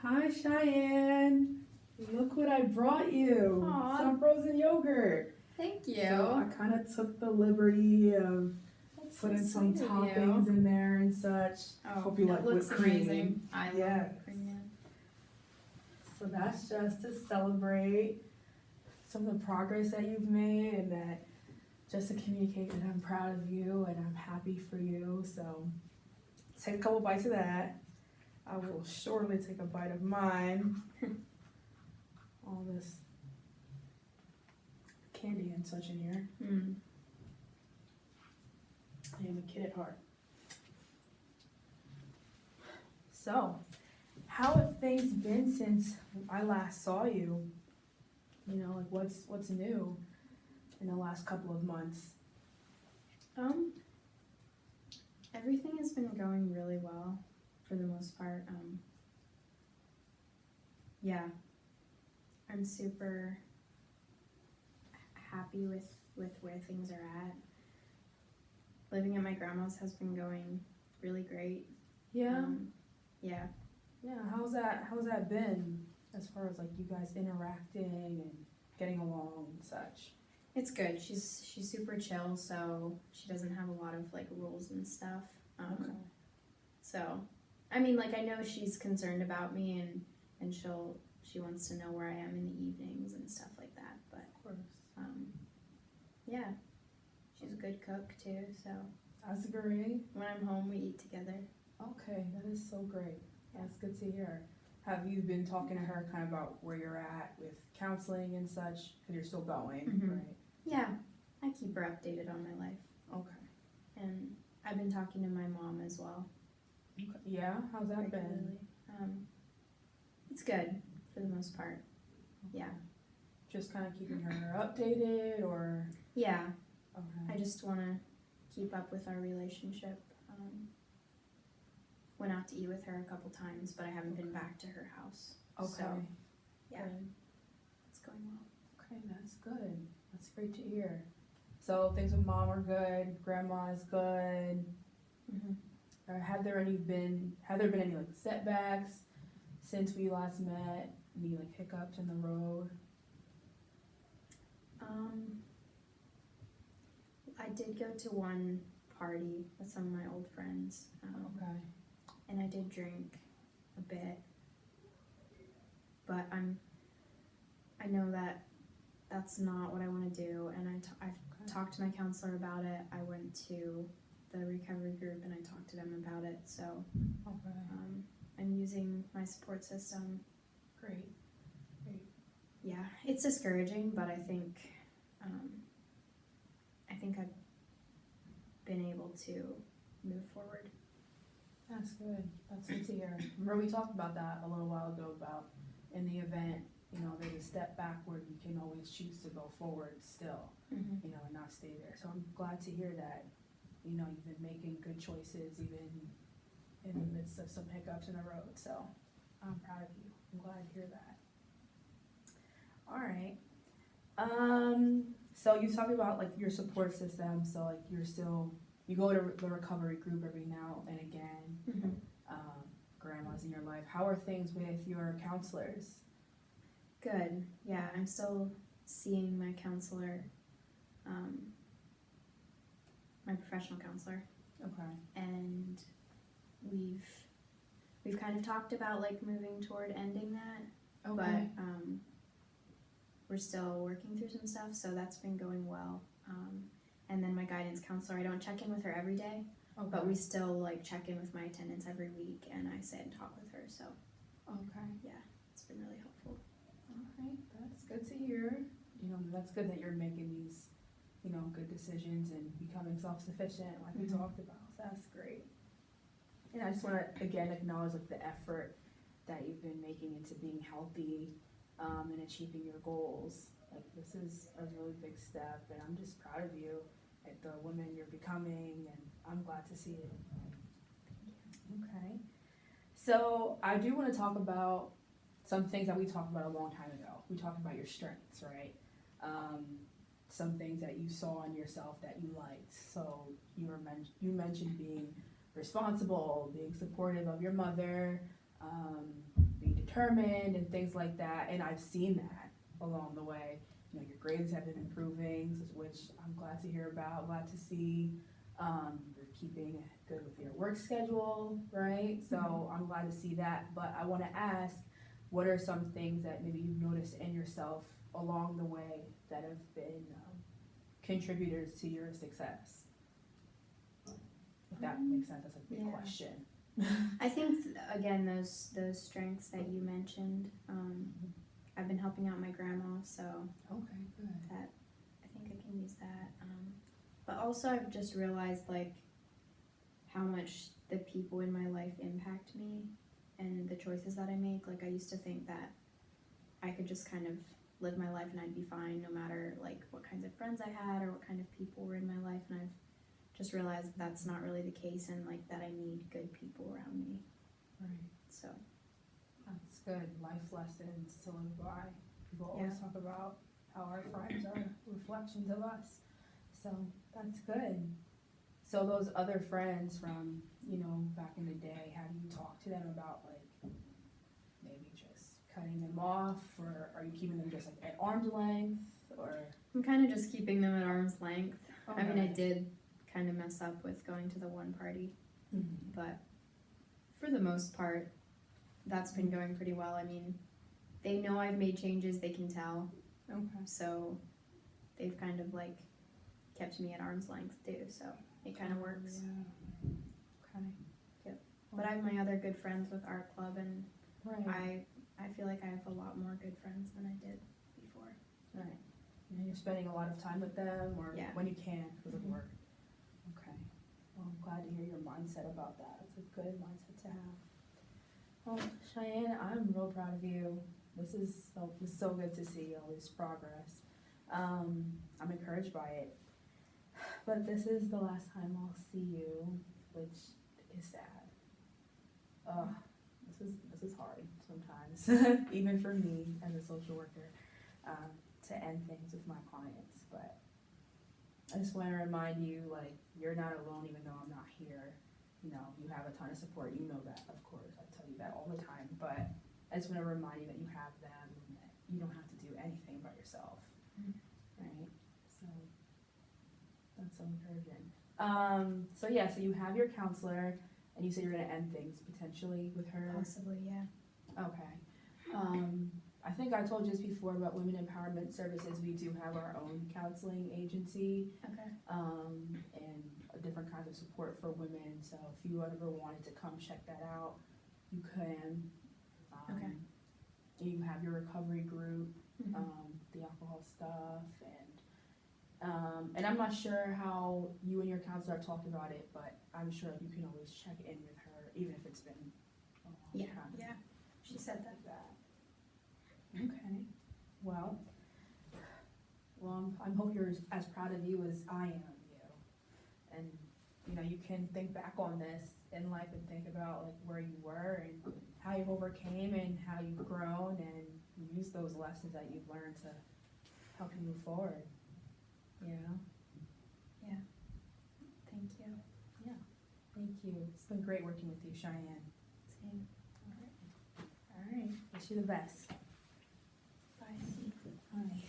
Hi, Cheyenne. Look what I brought you. Aw. Some frozen yogurt. Thank you. So I kind of took the liberty of That's putting so some sweet of toppings you. in there and such. Oh, Hope you that like looks whipped cream. amazing. I love Yes. whipped cream. Yeah. So that's just to celebrate some of the progress that you've made and that just to communicate that I'm proud of you and I'm happy for you. So take a couple bites of that. I will surely take a bite of mine. All this candy and such in here. Mm. I am a kid at heart. So, how have things been since I last saw you? You know, like what's new in the last couple of months? Everything has been going really well for the most part. Yeah, I'm super happy with where things are at. Living at my grandma's has been going really great. Yeah, Yeah. yeah. How's that been as far as like you guys interacting and getting along and such? It's good. She's super chill, so she doesn't have a lot of like rules and stuff. Okay. So, I mean, like I know she's concerned about me, and she wants to know where I am in the evenings and stuff like that. But Of course. yeah, she's a good cook too. So That's great. when I'm home, we eat together. Okay, that is so great. That's good to hear. Have you been talking to her kind of about where you're at with counseling and such? Because you're still going, Mhm. right? Yeah, I keep her updated on my life, Okay. and I've been talking to my mom as well. Okay. Yeah, how's that been? Regularly. It's good for the most part. Yeah. Just kind of keeping her updated, or Yeah, I okay. just want to keep up with our relationship. Went out to eat with her a couple times, but I haven't been back to her house. Okay. So, yeah. Good. it's going well. Okay, that's good. That's great to hear. So things with mom are good. Grandma is good. Mm-hmm. Or have there been any like setbacks since we last met? Any like hiccups in the road? I did go to one party with some of my old friends, Okay. and I did drink a bit, but I know that that's not what I want to do, and I've talked to my counselor about it. I went to the recovery group and I talked to them about it, so Okay. I'm using my support system. Great. Yeah, it's discouraging, but I think I've been able to move forward. That's good. That's good to hear. Remember we talked about that a little while ago about in the event, you know, there's a step backward, you can always choose to go forward still, Mm-hmm. you know, and not stay there. So I'm glad to hear that, you know, you've been making good choices even in the midst of some hiccups in the road. So I'm proud of you. I'm glad to hear that. All right. So you talked about like your support system. So like you go to the recovery group every now and again. Mm-hmm. Grandma's in your life. How are things with your counselors? Good. Yeah, I'm still seeing my counselor, my professional counselor, Okay. and we've kind of talked about like moving toward ending that, Okay. but we're still working through some stuff, so that's been going well. And then my guidance counselor, I don't check in with her every day, Okay. but we still like check in with my attendance every week, and I sit and talk with her, so Okay. it's been really helpful. Okay. That's good to hear. You know, that's good that you're making these, you know, good decisions and becoming self-sufficient like we Mhm. talked about. So that's great. And I just want to again acknowledge like the effort that you've been making into being healthy and achieving your goals. Like this is a really big step, and I'm just proud of you at the woman you're becoming, and I'm glad to see it. Okay. So I do want to talk about some things that we talked about a long time ago. We talked about your strengths, right? Some things that you saw in yourself that you liked. So you mentioned being responsible, being supportive of your mother, being determined and things like that, and I've seen that along the way. You know, your grades have been improving, which I'm glad to hear about, glad to see. You're keeping good with your work schedule, right? So I'm glad to see that, but I wanna ask, what are some things that maybe you've noticed in yourself along the way that have been contributors to your success? If that makes sense, that's a big Yeah. question. I think again those strengths that you mentioned. I've been helping out my grandma, so Okay, good. that I think I can use that. But also I've just realized like how much the people in my life impact me and the choices that I make. Like I used to think that I could just kind of live my life and I'd be fine no matter like what kinds of friends I had or what kind of people were in my life, and I've just realized that's not really the case, and like that I need good people around me. Right. So That's good. Life lessons to live by. People always talk about how our friends are reflections of us. So that's good. So those other friends from, you know, back in the day, have you talked to them about like maybe just cutting them off, or are you keeping them just like at arm's length, or? I'm kind of just keeping them at arm's length. I mean, I Okay. did kind of mess up with going to the one party, Mhm. but for the most part, that's been going pretty well. I mean, they know I've made changes, they can tell, Okay. so they've kind of like kept me at arm's length too, so it kind of works. Yeah. Okay. But I have my other good friends with art club, and Right. I feel like I have a lot more good friends than I did before. Right. And you're spending a lot of time with them, or Yeah. when you can because of Mhm. work. Okay. Well, I'm glad to hear your mindset about that. It's a good mindset to have. Well, Cheyenne, I'm real proud of you. It's so good to see all this progress. I'm encouraged by it. But this is the last time I'll see you, which is sad. This is hard sometimes, even for me as a social worker, to end things with my clients. But I just want to remind you, like, you're not alone, even though I'm not here. You know, you have a ton of support. You know that, of course. I tell you that all the time. But I just want to remind you that you have them and that you don't have to do anything by yourself, right? So that's so encouraging. So yeah, so you have your counselor, and you said you're gonna end things potentially with her. Possibly, yeah. Okay. I think I told you this before about Women Empowerment Services. We do have our own counseling agency, Okay. and different kinds of support for women. So if you ever wanted to come check that out, you can. Okay. You have your recovery group, Mhm. the alcohol stuff, and I'm not sure how you and your counselor have talked about it, but I'm sure you can always check in with her, even if it's been a long Yeah, time. yeah. She said that. Okay, well, I hope you're as proud of you as I am of you. And, you know, you can think back on this in life and think about like where you were and how you overcame and how you've grown, and use those lessons that you've learned to help you move forward. You know? Thank you. Thank you. It's been great working with you, Cheyenne. Same. All right. Wish you the best. Bye. All right.